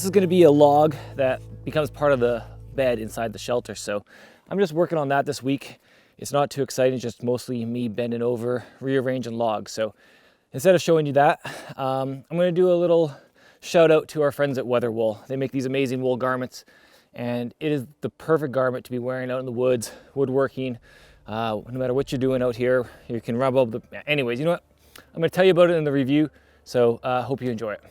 This is going to be a log that becomes part of the bed inside the shelter. So I'm just working on that this week. It's not too exciting, just mostly me bending over, rearranging logs. So instead of showing you that, I'm going to do a little shout out to our friends at WeatherWool. They make these amazing wool garments, and it is the perfect garment to be wearing out in the woods, woodworking. No matter what you're doing out here, you can rub up the... Anyways, you know what? I'm going to tell you about it in the review, so hope you enjoy it.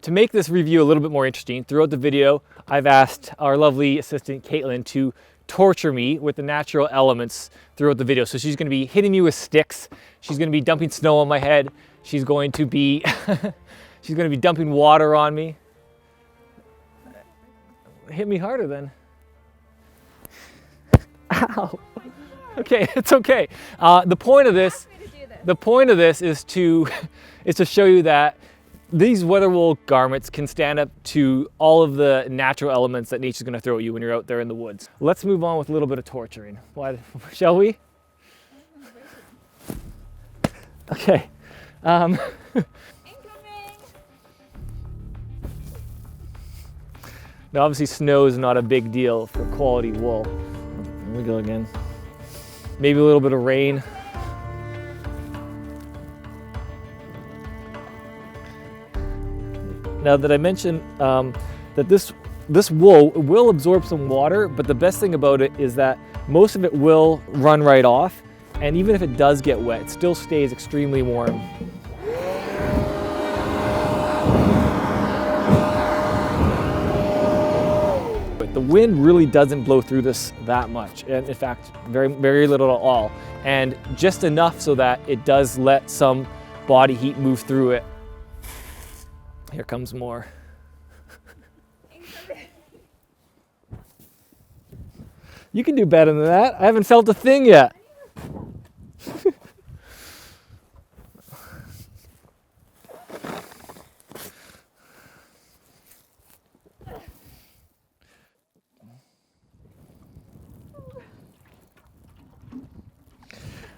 To make this review a little bit more interesting, throughout the video, I've asked our lovely assistant Caitlin to torture me with the natural elements throughout the video. So she's going to be hitting me with sticks. She's going to be dumping snow on my head. She's going to be dumping water on me. Hit me harder then. Ow. Okay, it's okay. The point of this is to show you that these WeatherWool garments can stand up to all of the natural elements that nature's going to throw at you when you're out there in the woods. Let's move on with a little bit of torturing. Why, shall we? Okay. Now obviously snow is not a big deal for quality wool. Here we go again. Maybe a little bit of rain. Now that I mentioned that this wool will absorb some water, but the best thing about it is that most of it will run right off, and even if it does get wet, it still stays extremely warm. But the wind really doesn't blow through this that much, and in fact, very, very little at all, and just enough so that it does let some body heat move through it. Here comes more. You can do better than that. I haven't felt a thing yet.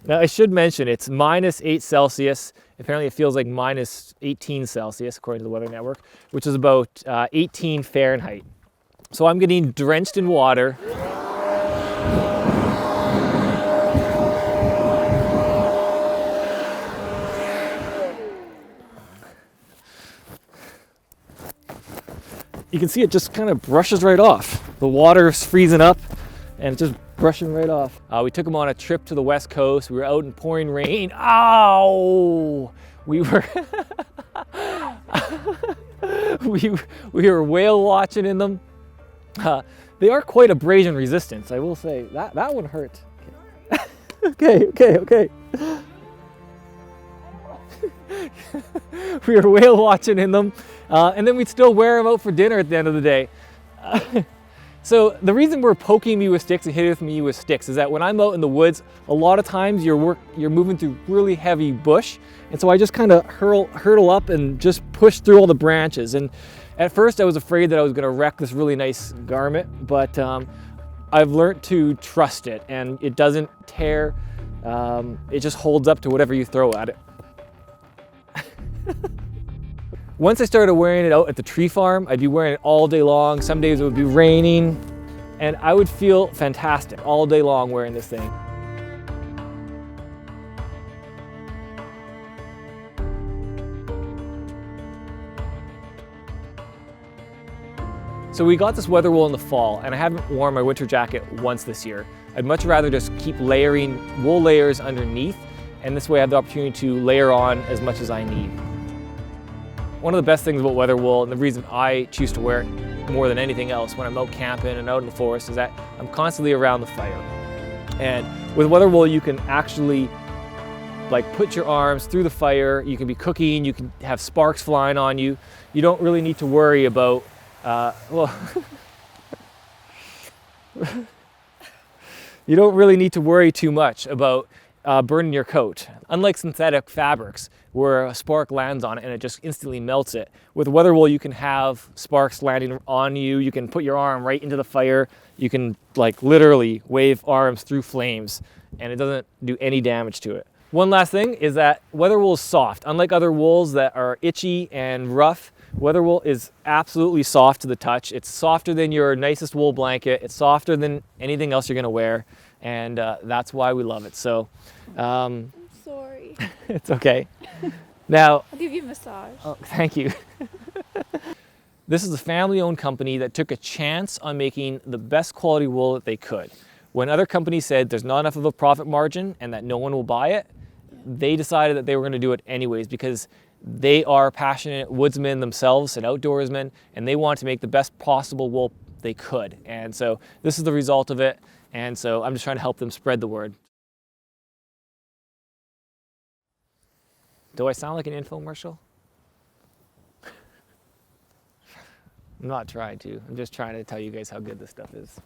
Now I should mention it's -8 Celsius. Apparently it feels like -18 Celsius according to the Weather Network, which is about 18 Fahrenheit. So I'm getting drenched in water. You can see it just kind of brushes right off. The water is freezing up and it's just brushing right off. We took them on a trip to the West Coast. We were out in pouring rain. Ow! We were we were whale watching in them. They are quite abrasion resistant, I will say. That one hurt. Okay. We were whale watching in them, and then we'd still wear them out for dinner at the end of the day. So the reason we're poking me with sticks and hitting me with sticks is that when I'm out in the woods, a lot of times you're moving through really heavy bush, and so I just kind of hurtle up and just push through all the branches. And at first I was afraid that I was going to wreck this really nice garment, but I've learned to trust it, and it doesn't tear. It just holds up to whatever you throw at it. Once I started wearing it out at the tree farm, I'd be wearing it all day long. Some days it would be raining, and I would feel fantastic all day long wearing this thing. So we got this WeatherWool in the fall, and I haven't worn my winter jacket once this year. I'd much rather just keep layering wool layers underneath, and this way I have the opportunity to layer on as much as I need. One of the best things about WeatherWool, and the reason I choose to wear it more than anything else when I'm out camping and out in the forest, is that I'm constantly around the fire. And with WeatherWool, you can actually put your arms through the fire. You can be cooking, you can have sparks flying on you. You don't really need to worry about, you don't really need to worry too much about burning your coat. Unlike synthetic fabrics, where a spark lands on it and it just instantly melts it. With WeatherWool, you can have sparks landing on you. You can put your arm right into the fire. You can literally wave arms through flames, and it doesn't do any damage to it. One last thing is that WeatherWool is soft. Unlike other wools that are itchy and rough, WeatherWool is absolutely soft to the touch. It's softer than your nicest wool blanket. It's softer than anything else you're gonna wear, and that's why we love it. So, I'm sorry. it's okay. Now, I'll give you a massage. oh, thank you. This is a family-owned company that took a chance on making the best quality wool that they could. When other companies said there's not enough of a profit margin and that no one will buy it, they decided that they were going to do it anyways because they are passionate woodsmen themselves and outdoorsmen, and they wanted to make the best possible wool they could. And so this is the result of it. And so I'm just trying to help them spread the word. Do I sound like an infomercial? I'm not trying to. I'm just trying to tell you guys how good this stuff is.